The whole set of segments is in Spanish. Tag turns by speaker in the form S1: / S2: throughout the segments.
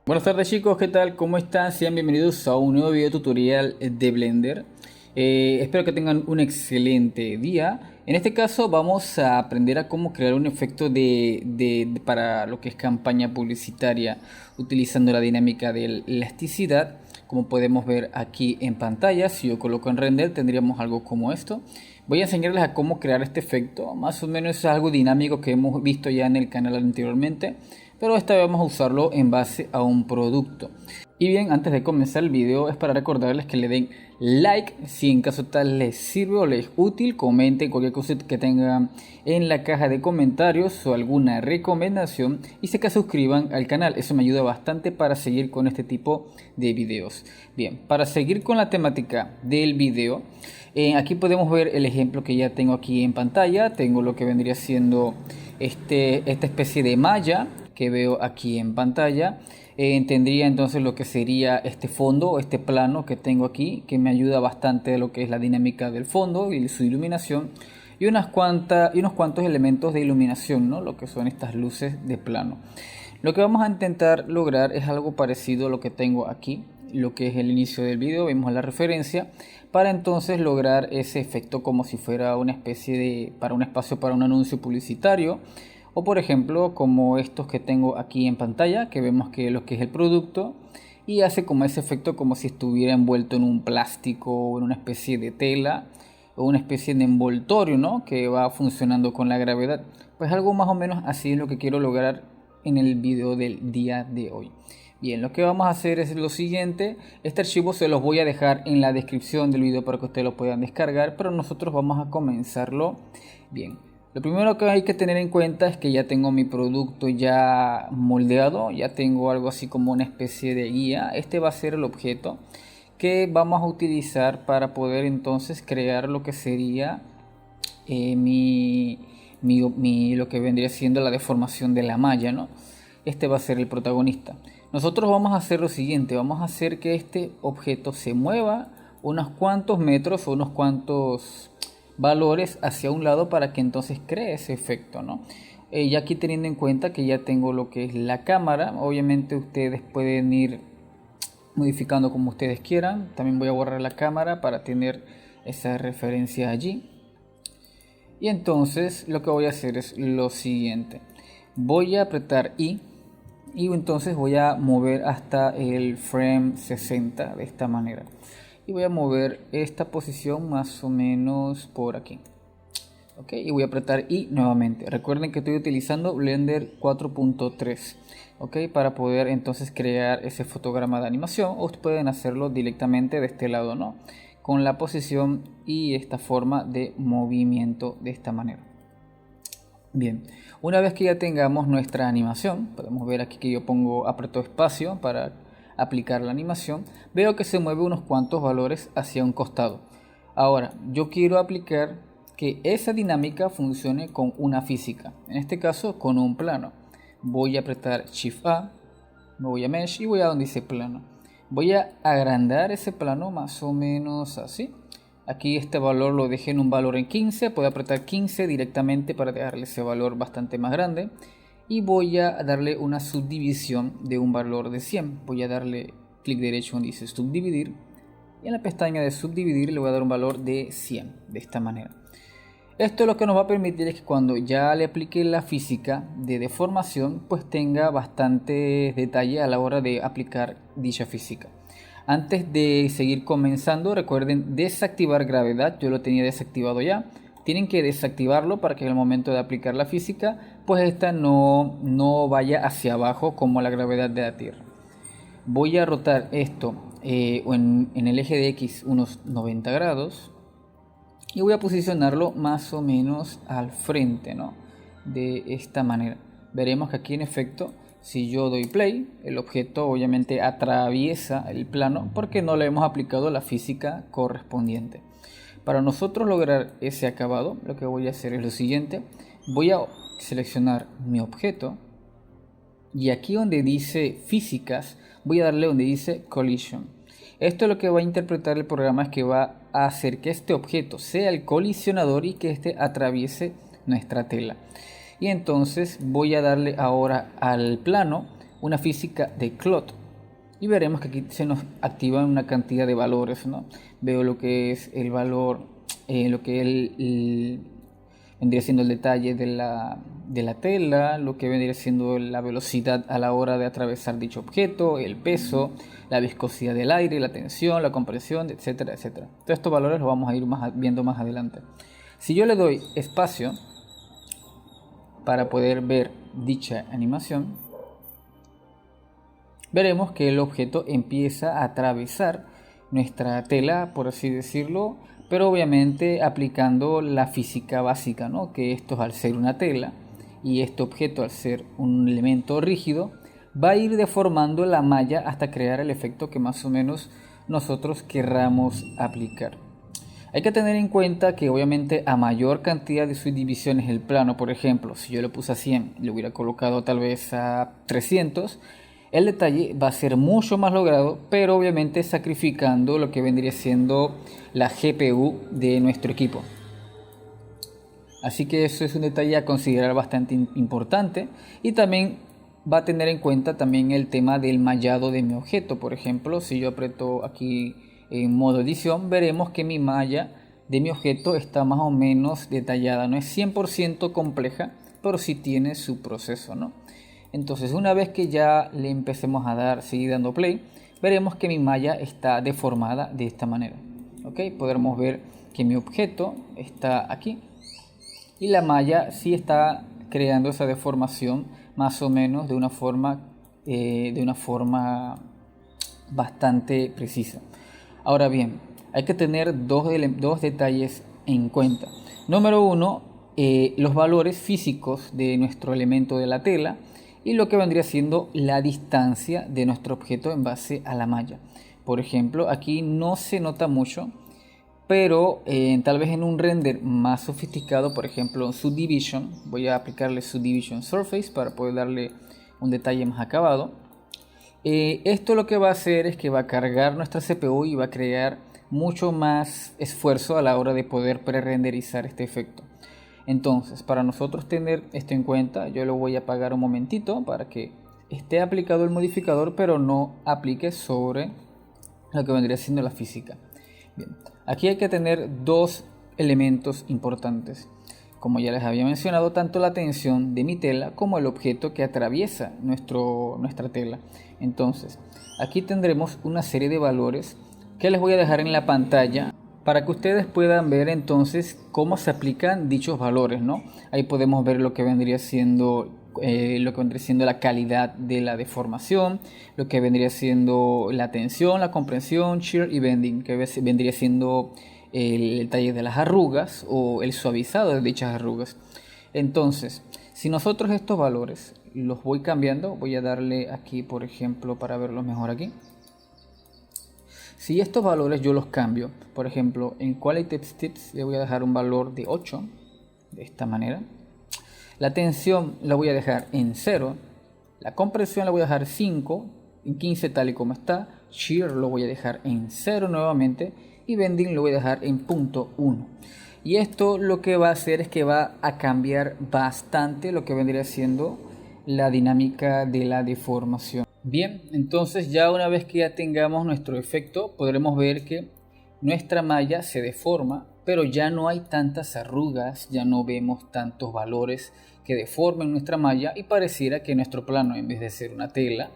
S1: Buenas tardes chicos, ¿qué tal? ¿Cómo están? Sean bienvenidos a un nuevo video tutorial de Blender. Espero que tengan un excelente día. En este caso vamos a aprender a cómo crear un efecto para lo que es campaña publicitaria utilizando la dinámica de la elasticidad. Como podemos ver aquí en pantalla, si yo coloco en render tendríamos algo como esto. Voy a enseñarles a cómo crear este efecto. Más o menos es algo dinámico que hemos visto ya en el canal anteriormente, pero esta vez vamos a usarlo en base a un producto. Y bien, antes de comenzar el video es para recordarles que le den like si en caso tal les sirve o les es útil. Comenten cualquier cosa que tengan en la caja de comentarios o alguna recomendación, y se suscriban al canal. Eso me ayuda bastante para seguir con este tipo de videos. Bien, para seguir con la temática del video, aquí podemos ver el ejemplo que ya tengo aquí en pantalla. Tengo lo que vendría siendo esta especie de malla que veo aquí en pantalla. Tendría entonces lo que sería este fondo, este plano que tengo aquí, que me ayuda bastante de lo que es la dinámica del fondo y su iluminación, y unos cuantos elementos de iluminación, ¿no? Lo que son estas luces de plano. Lo que vamos a intentar lograr es algo parecido a lo que tengo aquí, lo que es el inicio del video. Vemos la referencia para entonces lograr ese efecto como si fuera una especie de un espacio para un anuncio publicitario. O por ejemplo como estos que tengo aquí en pantalla, que vemos que lo que es el producto, y hace como ese efecto como si estuviera envuelto en un plástico o en una especie de tela o una especie de envoltorio, ¿no? Que va funcionando con la gravedad. Pues algo más o menos así es lo que quiero lograr en el video del día de hoy. Bien, lo que vamos a hacer es lo siguiente. Este archivo se los voy a dejar en la descripción del video para que ustedes lo puedan descargar, pero nosotros vamos a comenzarlo. Bien, lo primero que hay que tener en cuenta es que ya tengo mi producto ya moldeado, ya tengo algo así como una especie de guía. Este va a ser el objeto que vamos a utilizar para poder entonces crear lo que sería lo que vendría siendo la deformación de la malla, ¿no? Este va a ser el protagonista. Nosotros vamos a hacer lo siguiente: vamos a hacer que este objeto se mueva unos cuantos metros o unos cuantos valores hacia un lado para que entonces cree ese efecto, ¿no? Ya aquí teniendo en cuenta que ya tengo lo que es la cámara, obviamente ustedes pueden ir modificando como ustedes quieran. También voy a borrar la cámara para tener esa referencia allí. Y entonces lo que voy a hacer es lo siguiente: voy a apretar I y entonces voy a mover hasta el frame 60 de esta manera. Y voy a mover esta posición más o menos por aquí. Ok, y voy a apretar I nuevamente. Recuerden que estoy utilizando Blender 4.3, ok, para poder entonces crear ese fotograma de animación. O ustedes pueden hacerlo directamente de este lado, ¿no? Con la posición y esta forma de movimiento de esta manera. Bien, una vez que ya tengamos nuestra animación, podemos ver aquí que yo aprieto espacio para aplicar la animación. Veo que se mueve unos cuantos valores hacia un costado. Ahora yo quiero aplicar que esa dinámica funcione con una física, en este caso con un plano. Voy a apretar Shift A, me voy a Mesh y voy a donde dice plano. Voy a agrandar ese plano más o menos así. Aquí este valor lo dejé en un valor en 15, puedo apretar 15 directamente para dejarle ese valor bastante más grande. Y voy a darle una subdivisión de un valor de 100. Voy a darle clic derecho donde dice subdividir. Y en la pestaña de subdividir le voy a dar un valor de 100, de esta manera. Esto lo que nos va a permitir es que cuando ya le aplique la física de deformación, pues tenga bastante detalle a la hora de aplicar dicha física. Antes de seguir comenzando, recuerden desactivar gravedad. Yo lo tenía desactivado ya. Tienen que desactivarlo para que en el momento de aplicar la física, pues esta no vaya hacia abajo como la gravedad de la Tierra. Voy a rotar esto en el eje de X unos 90 grados. Y voy a posicionarlo más o menos al frente, ¿no? De esta manera. Veremos que aquí en efecto, si yo doy play, el objeto obviamente atraviesa el plano porque no le hemos aplicado la física correspondiente. Para nosotros lograr ese acabado, lo que voy a hacer es lo siguiente: voy a seleccionar mi objeto y aquí donde dice físicas voy a darle donde dice collision. Esto lo que va a interpretar el programa es que va a hacer que este objeto sea el colisionador y que este atraviese nuestra tela. Y entonces voy a darle ahora al plano una física de clot. y veremos que aquí se nos activan una cantidad de valores, ¿no? Veo lo que es el valor, lo que vendría siendo el detalle de la tela, lo que vendría siendo la velocidad a la hora de atravesar dicho objeto, el peso, la viscosidad del aire, la tensión, la compresión, etcétera, etcétera. Todos estos valores los vamos a ir viendo más adelante. Si yo le doy espacio para poder ver dicha animación, veremos que el objeto empieza a atravesar nuestra tela, por así decirlo, pero obviamente aplicando la física básica, ¿no? Que esto, al ser una tela y este objeto al ser un elemento rígido, va a ir deformando la malla hasta crear el efecto que más o menos nosotros querramos aplicar. Hay que tener en cuenta que obviamente a mayor cantidad de subdivisiones el plano, por ejemplo, si yo le puse a 100, le hubiera colocado tal vez a 300, el detalle va a ser mucho más logrado, pero obviamente sacrificando lo que vendría siendo la GPU de nuestro equipo. Así que eso es un detalle a considerar bastante importante, y también va a tener en cuenta también el tema del mallado de mi objeto. Por ejemplo, si yo aprieto aquí en modo edición, veremos que mi malla de mi objeto está más o menos detallada. No es 100% compleja, pero sí tiene su proceso, ¿no? Entonces, una vez que ya le empecemos a seguir dando play, veremos que mi malla está deformada de esta manera. ¿Ok? Podremos ver que mi objeto está aquí y la malla sí está creando esa deformación más o menos de una forma bastante precisa. Ahora bien, hay que tener dos detalles en cuenta. Número uno, los valores físicos de nuestro elemento de la tela y lo que vendría siendo la distancia de nuestro objeto en base a la malla. Por ejemplo, aquí no se nota mucho, pero tal vez en un render más sofisticado, por ejemplo Subdivision, voy a aplicarle Subdivision Surface para poder darle un detalle más acabado. Esto lo que va a hacer es que va a cargar nuestra CPU y va a crear mucho más esfuerzo a la hora de poder pre-renderizar este efecto. Entonces, para nosotros tener esto en cuenta, yo lo voy a apagar un momentito para que esté aplicado el modificador, pero no aplique sobre lo que vendría siendo la física. Bien, aquí hay que tener dos elementos importantes. Como ya les había mencionado, tanto la tensión de mi tela como el objeto que atraviesa nuestra tela. Entonces, aquí tendremos una serie de valores que les voy a dejar en la pantalla para que ustedes puedan ver entonces cómo se aplican dichos valores, ¿no? Ahí podemos ver lo que vendría siendo la calidad de la deformación, lo que vendría siendo la tensión, la compresión, shear y bending, que vendría siendo el detalle de las arrugas o el suavizado de dichas arrugas. Entonces, si nosotros estos valores los voy cambiando, voy a darle aquí, por ejemplo, para verlos mejor aquí. Si estos valores yo los cambio, por ejemplo, en Quality Tips le voy a dejar un valor de 8, de esta manera. La tensión la voy a dejar en 0, la compresión la voy a dejar 5, en 15 tal y como está, shear lo voy a dejar en 0 nuevamente y bending lo voy a dejar en 0.1. Y esto lo que va a hacer es que va a cambiar bastante lo que vendría siendo la dinámica de la deformación. Bien, entonces ya una vez que ya tengamos nuestro efecto, podremos ver que nuestra malla se deforma, pero ya no hay tantas arrugas, ya no vemos tantos valores que deformen nuestra malla y pareciera que nuestro plano, en vez de ser una tela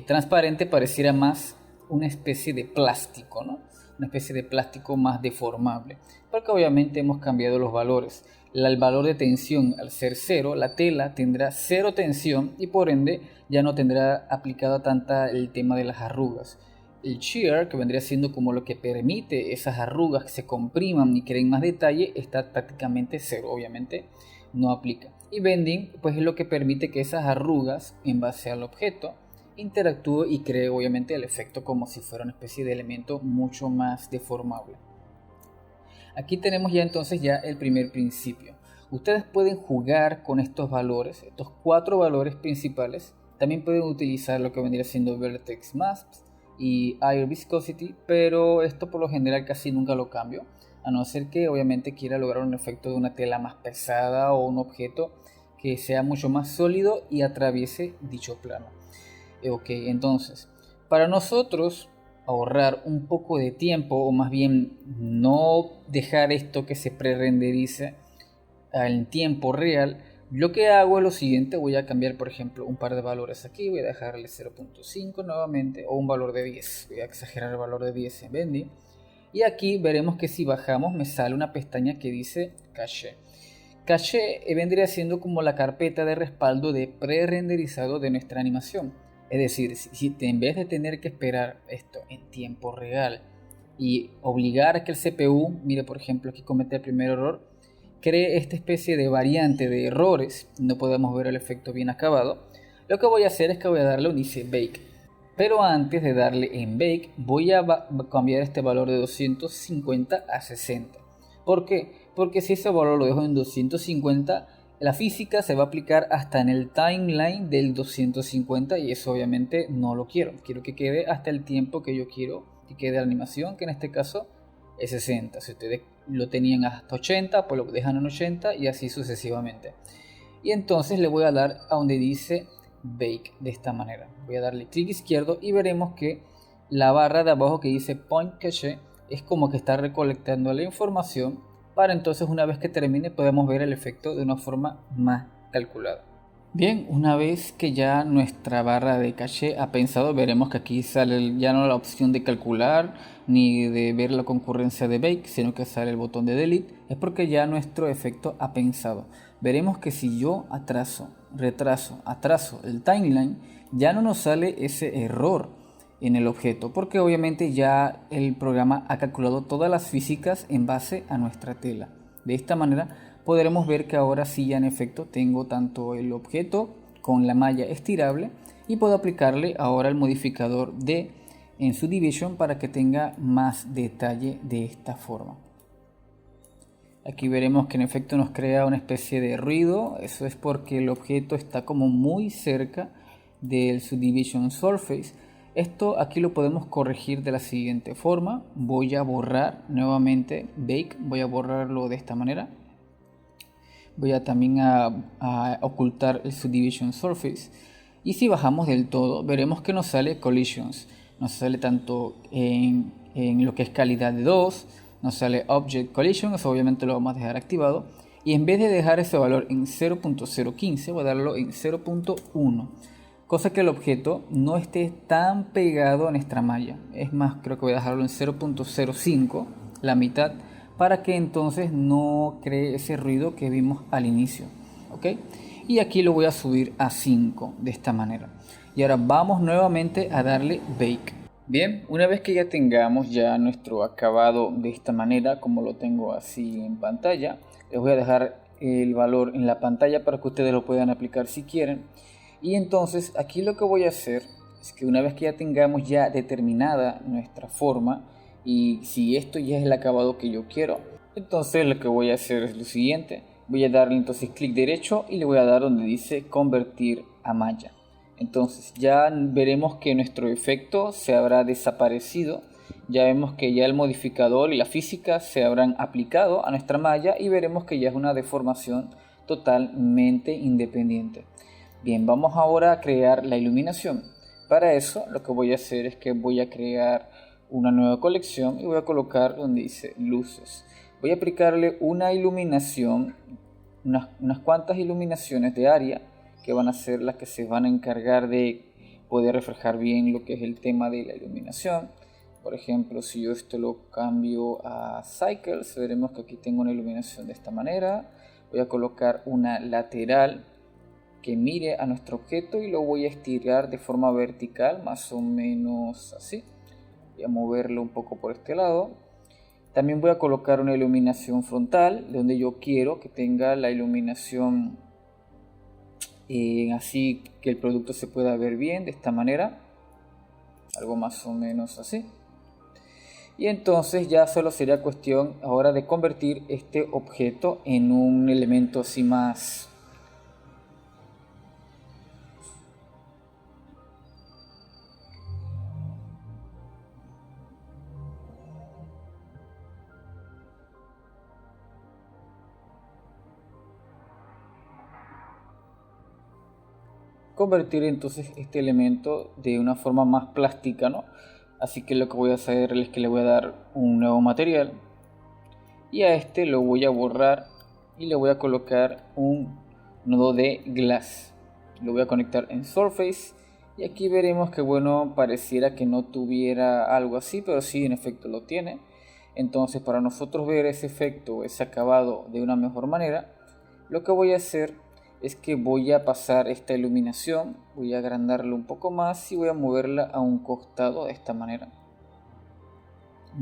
S1: transparente, pareciera más una especie de plástico, ¿no? Una especie de plástico más deformable, porque obviamente hemos cambiado los valores. El valor de tensión al ser 0, la tela tendrá 0 tensión y por ende ya no tendrá aplicado tanta el tema de las arrugas. El shear, que vendría siendo como lo que permite esas arrugas que se compriman y creen más detalle, está prácticamente 0, obviamente no aplica. Y bending, pues es lo que permite que esas arrugas en base al objeto interactúe y cree obviamente el efecto como si fuera una especie de elemento mucho más deformable. Aquí tenemos ya entonces ya el primer principio. Ustedes pueden jugar con estos valores, estos 4 valores principales. También pueden utilizar lo que vendría siendo Vertex Masks y Air Viscosity, pero esto por lo general casi nunca lo cambio, a no ser que obviamente quiera lograr un efecto de una tela más pesada o un objeto que sea mucho más sólido y atraviese dicho plano. Ok, entonces Para nosotros ahorrar un poco de tiempo, o más bien no dejar esto que se prerenderice en tiempo real, lo que hago es lo siguiente: voy a cambiar por ejemplo un par de valores aquí, voy a dejarle 0.5 nuevamente, o un valor de 10, voy a exagerar el valor de 10 en Bendy, y aquí veremos que si bajamos me sale una pestaña que dice Cache. Cache vendría siendo como la carpeta de respaldo de pre-renderizado de nuestra animación. Es decir, si en vez de tener que esperar esto en tiempo real y obligar a que el CPU, mire por ejemplo aquí comete el primer error, cree esta especie de variante de errores, no podemos ver el efecto bien acabado, lo que voy a hacer es que voy a darle un Easy Bake. Pero antes de darle en Bake, voy a cambiar este valor de 250 a 60. ¿Por qué? Porque si ese valor lo dejo en 250, la física se va a aplicar hasta en el timeline del 250 y eso obviamente no lo quiero. Quiero que quede hasta el tiempo que yo quiero que quede la animación, que en este caso es 60. Si ustedes lo tenían hasta 80, pues lo dejan en 80 y así sucesivamente. Y entonces le voy a dar a donde dice Bake de esta manera. Voy a darle clic izquierdo y veremos que la barra de abajo que dice Point Cache es como que está recolectando la información para entonces una vez que termine podemos ver el efecto de una forma más calculada. Bien, una vez que ya nuestra barra de caché ha pensado, veremos que aquí sale ya no la opción de calcular ni de ver la concurrencia de Bake, sino que sale el botón de Delete. Es porque ya nuestro efecto ha pensado. Veremos que si yo atraso el timeline, ya no nos sale ese error en el objeto, porque obviamente ya el programa ha calculado todas las físicas en base a nuestra tela. De esta manera podremos ver que ahora sí ya en efecto tengo tanto el objeto con la malla estirable y puedo aplicarle ahora el modificador de en Subdivision para que tenga más detalle de esta forma. Aquí veremos que en efecto nos crea una especie de ruido. Eso es porque el objeto está como muy cerca del Subdivision Surface. Esto aquí lo podemos corregir de la siguiente forma. Voy a borrar nuevamente Bake, voy a borrarlo de esta manera. Voy a también a ocultar el Subdivision Surface. Y si bajamos del todo, veremos que nos sale Collisions. Nos sale tanto en lo que es calidad de 2, nos sale Object Collision, eso obviamente lo vamos a dejar activado. Y en vez de dejar ese valor en 0.015, voy a darlo en 0.1. Cosa que el objeto no esté tan pegado a nuestra malla. Es más, creo que voy a dejarlo en 0.05, la mitad, para que entonces no cree ese ruido que vimos al inicio. ¿Ok? Y aquí lo voy a subir a 5 de esta manera. Y ahora vamos nuevamente a darle Bake. Bien, una vez que ya tengamos ya nuestro acabado de esta manera, como lo tengo así en pantalla, les voy a dejar el valor en la pantalla para que ustedes lo puedan aplicar si quieren. Y entonces aquí lo que voy a hacer es que una vez que ya tengamos ya determinada nuestra forma, y si esto ya es el acabado que yo quiero, entonces lo que voy a hacer es lo siguiente: voy a darle entonces clic derecho y le voy a dar donde dice convertir a malla. Entonces ya veremos que nuestro efecto se habrá desaparecido. Ya vemos que ya el modificador y la física se habrán aplicado a nuestra malla y veremos que ya es una deformación totalmente independiente. Bien, vamos ahora a crear la iluminación. Para eso lo que voy a hacer es que voy a crear una nueva colección y voy a colocar donde dice luces. Voy a aplicarle una iluminación, unas cuantas iluminaciones de área que van a ser las que se van a encargar de poder reflejar bien lo que es el tema de la iluminación. Por ejemplo, si yo esto lo cambio a Cycles, veremos que aquí tengo una iluminación de esta manera. Voy a colocar una lateral que mire a nuestro objeto y lo voy a estirar de forma vertical, más o menos así. Voy a moverlo un poco por este lado. También voy a colocar una iluminación frontal, donde yo quiero que tenga la iluminación así que el producto se pueda ver bien, de esta manera. Algo más o menos así. Y entonces ya solo sería cuestión ahora de convertir este objeto en un elemento así más convertir entonces este elemento de una forma más plástica, ¿no? Así que lo que voy a hacer es que le voy a dar un nuevo material y a este lo voy a borrar y le voy a colocar un nodo de glass. Lo voy a conectar en Surface y aquí veremos que bueno, pareciera que no tuviera algo así, pero sí en efecto lo tiene. Entonces para nosotros ver ese efecto, ese acabado de una mejor manera, lo que voy a hacer es que voy a pasar esta iluminación, voy a agrandarla un poco más y voy a moverla a un costado de esta manera.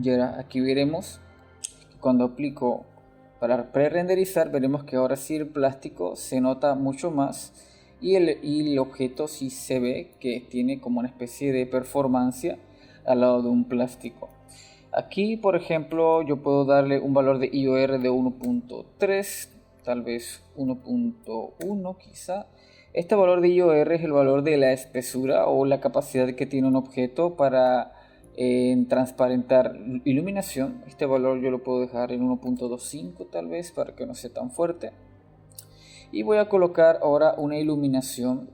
S1: Y ahora aquí veremos que cuando aplico para pre-renderizar, veremos que ahora sí el plástico se nota mucho más y el objeto sí se ve que tiene como una especie de performance al lado de un plástico. Aquí por ejemplo yo puedo darle un valor de IOR de 1.3, tal vez 1.1 quizá. Este valor de IOR es el valor de la espesura o la capacidad que tiene un objeto para transparentar iluminación. Este valor yo lo puedo dejar en 1.25 tal vez para que no sea tan fuerte. Y voy a colocar ahora una iluminación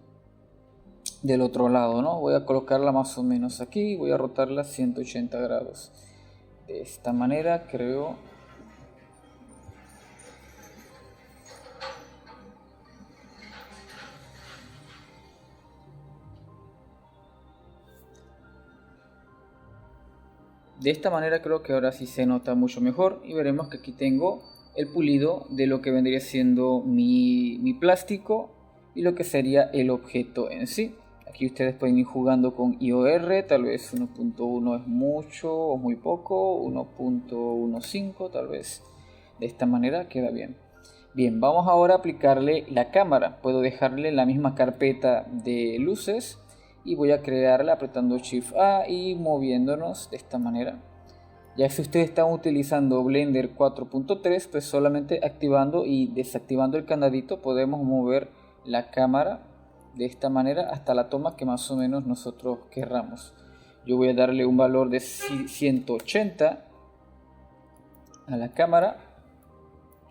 S1: del otro lado, ¿no? Voy a colocarla más o menos aquí, voy a rotarla 180 grados. De esta manera creo. De esta manera creo que ahora sí se nota mucho mejor y veremos que aquí tengo el pulido de lo que vendría siendo mi plástico y lo que sería el objeto en sí. Aquí ustedes pueden ir jugando con IOR, tal vez 1.1 es mucho o muy poco, 1.15 tal vez. De esta manera queda bien. Bien, vamos ahora a aplicarle la cámara. Puedo dejarle la misma carpeta de luces y voy a crearla apretando Shift A y moviéndonos de esta manera. Ya si ustedes están utilizando Blender 4.3, pues solamente activando y desactivando el candadito podemos mover la cámara de esta manera hasta la toma que más o menos nosotros querramos. Yo voy a darle un valor de 180 a la cámara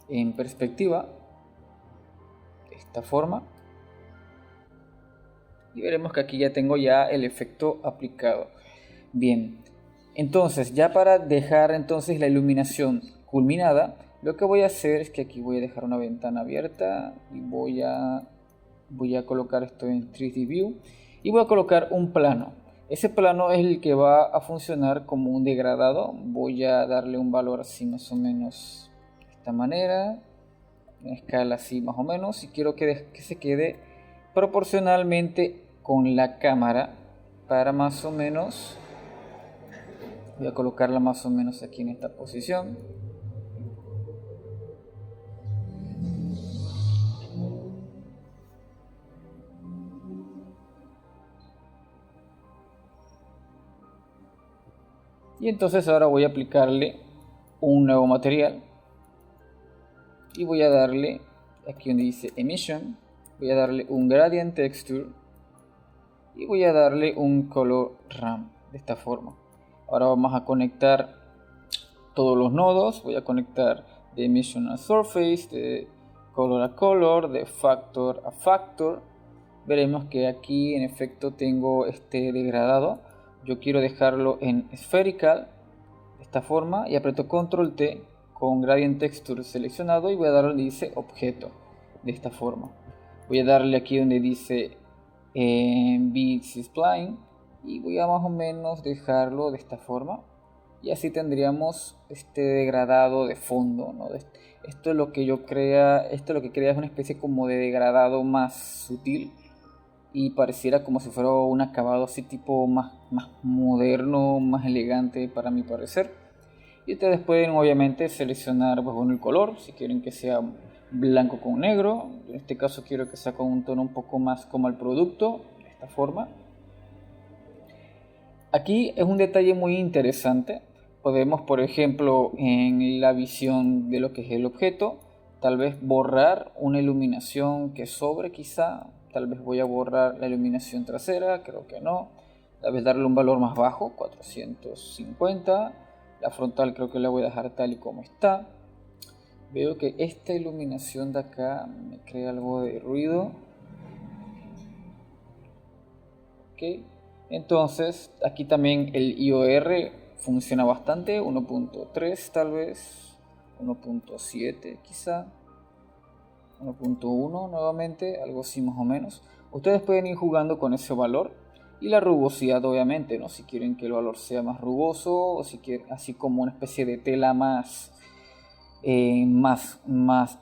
S1: en perspectiva de esta forma y veremos que aquí ya tengo ya el efecto aplicado. Bien, entonces ya para dejar entonces la iluminación culminada, lo que voy a hacer es que aquí voy a dejar una ventana abierta y voy a colocar esto en 3D View y voy a colocar un plano. Ese plano es el que va a funcionar como un degradado. Voy a darle un valor así más o menos de esta manera, una escala así más o menos, y quiero que se quede proporcionalmente con la cámara para más o menos. Voy a colocarla más o menos aquí en esta posición. Y entonces ahora voy a aplicarle un nuevo material. Y voy a darle, aquí donde dice Emission, voy a darle un Gradient Texture. Y voy a darle un Color Ramp de esta forma. Ahora vamos a conectar todos los nodos. Voy a conectar de Emission a Surface, de Color a Color, de Factor a Factor. Veremos que aquí en efecto tengo este degradado. Yo quiero dejarlo en Spherical de esta forma y aprieto Control T con Gradient Texture seleccionado y voy a darle donde dice Objeto de esta forma. Voy a darle aquí donde dice Beats Spline y voy a más o menos dejarlo de esta forma y así tendríamos este degradado de fondo, ¿no? Esto es lo que yo crea, esto lo que crea es una especie como de degradado más sutil y pareciera como si fuera un acabado así tipo más moderno, más elegante para mi parecer. Y ustedes pueden obviamente seleccionar pues, bueno, el color, si quieren que sea blanco con negro. En este caso quiero que sea con un tono un poco más como el producto, de esta forma. Aquí es un detalle muy interesante. Podemos, por ejemplo, en la visión de lo que es el objeto, tal vez borrar una iluminación que sobre quizá. Tal vez voy a borrar la iluminación trasera, creo que no. Tal vez darle un valor más bajo, 450. La frontal creo que la voy a dejar tal y como está. Veo que esta iluminación de acá me crea algo de ruido. ok. Entonces aquí también el IOR funciona bastante, 1.3 tal vez, 1.7 quizá, 1.1 nuevamente, algo así más o menos. Ustedes pueden ir jugando con ese valor y la rugosidad obviamente, ¿no? Si quieren que el valor sea más rugoso o si quieren así como una especie de tela más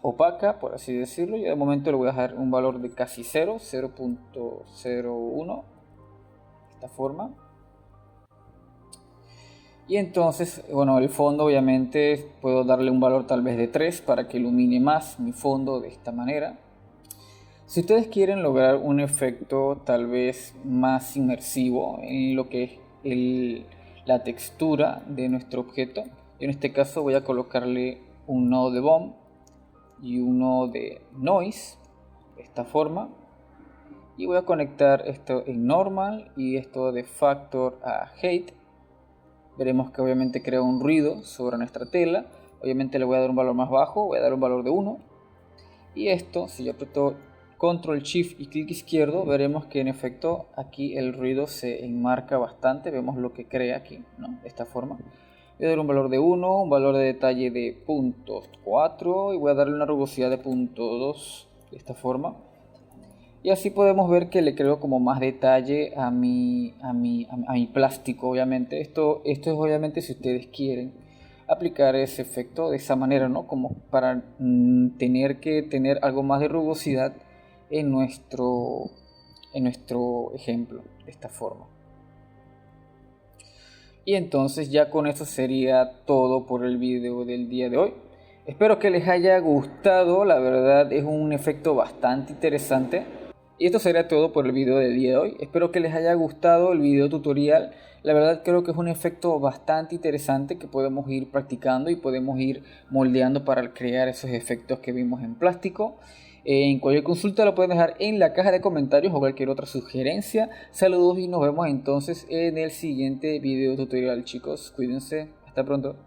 S1: opaca, por así decirlo. Yo de momento le voy a dejar un valor de casi 0, 0.01, de esta forma. Y entonces, bueno, el fondo obviamente puedo darle un valor tal vez de 3 para que ilumine más mi fondo de esta manera. Si ustedes quieren lograr un efecto tal vez más inmersivo en lo que es la textura de nuestro objeto, yo en este caso voy a colocarle un nodo de bomb y un nodo de noise de esta forma, y voy a conectar esto en normal y esto de factor a height. Veremos que obviamente crea un ruido sobre nuestra tela. Obviamente le voy a dar un valor más bajo, voy a dar un valor de 1, y esto, si yo aprieto control shift y clic izquierdo, veremos que en efecto aquí el ruido se enmarca bastante. Vemos lo que crea aquí, ¿no? De esta forma. Voy a dar un valor de 1, un valor de detalle de 0.4 y voy a darle una rugosidad de 0.2 de esta forma. Y así podemos ver que le creo como más detalle a mi plástico, obviamente. Esto es obviamente si ustedes quieren aplicar ese efecto de esa manera, ¿no? Como para tener que tener algo más de rugosidad en nuestro ejemplo, de esta forma. Y entonces ya con eso sería todo por el video del día de hoy. Espero que les haya gustado, la verdad es un efecto bastante interesante. Y esto sería todo por el video del día de hoy. Espero que les haya gustado el video tutorial. La verdad creo que es un efecto bastante interesante que podemos ir practicando y podemos ir moldeando para crear esos efectos que vimos en plástico. En cualquier consulta lo pueden dejar en la caja de comentarios o cualquier otra sugerencia. Saludos y nos vemos entonces en el siguiente video tutorial, chicos. Cuídense. Hasta pronto.